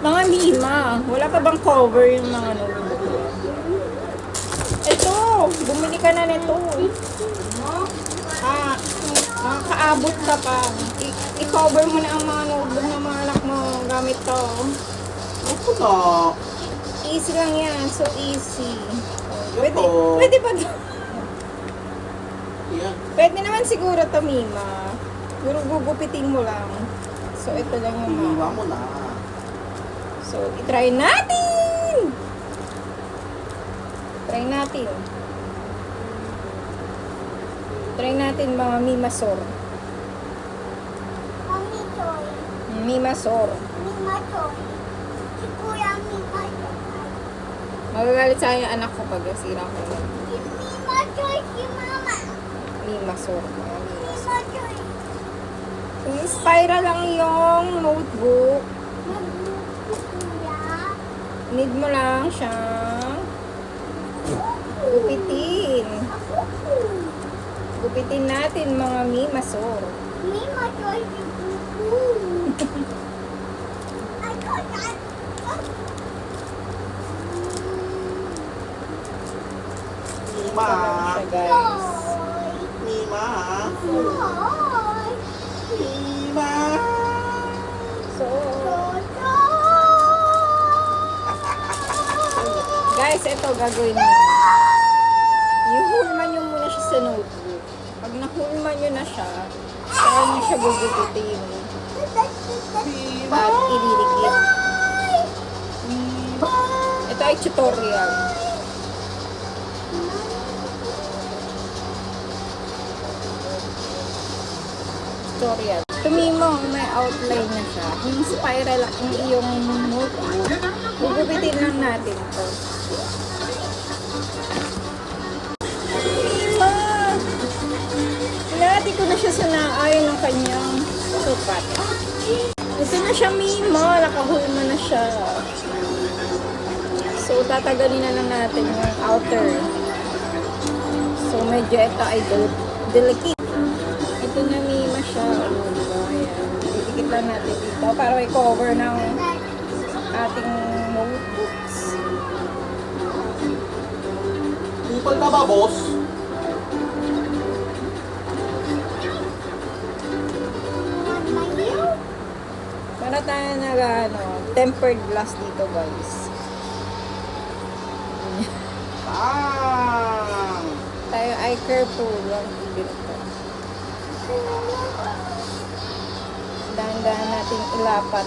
Mga Mima, wala pa bang cover yung mga notebook? Ito, bumili ka na nito. Makakaabot ka pa. I-cover mo na ang mga notebook ng mga anak mo gamit to. Ako na. Easy lang yan, so easy. Ito. Pwede ba to? Yan. Pwede naman siguro to, Mima. Siguro gugupitin mo lang. So, ito lang yung Iniwa mo na. So, itry natin! Try natin. Try natin mga Mimasor. Mami Joy. Mimasor. Mima Joy. Si Kuya Mima Joy. Magagalit sa akin yung anak ko pag nasira ko na. Si Mima Joy, si Mama. Mimasor. Mga Mimasor. Mima Joy. Yung spiral lang yung notebook. Magluto Kuya. Need mo lang siyang gupitin. Gupitin natin mga Mimasor. Mima Joy, si Kuku. I got that. Nima. Siya, guys. Nima. Joy. Nima. So, Joy. guys, ito gagawin nyo. Ihulman nyo muna siya sa notebook. Pag nahulman nyo na siya, saka nyo siya gugupitin. Nima. At ididikit. Nima. Ito ay tutorial. Tutorial. Tumimong may outline na siya. Yung spiral ang iyong notebook. Gugupitin lang natin ito. Hinati ko na siya sa naayon ng kanyang sukat. Ito na siya, Mima. Nakahulma na siya. So, tatagalin na lang natin yung outer. So, medyo ito ay delicate. Ito na, Mima siya. Ano, diba? Ayan. Didikit lang natin dito para may cover ng ating notebooks. Kupal ka ba, boss? Para tayo tempered glass dito, guys. Bang! Tayo ay careful lang dito. Dahan-dahan natin ilapat.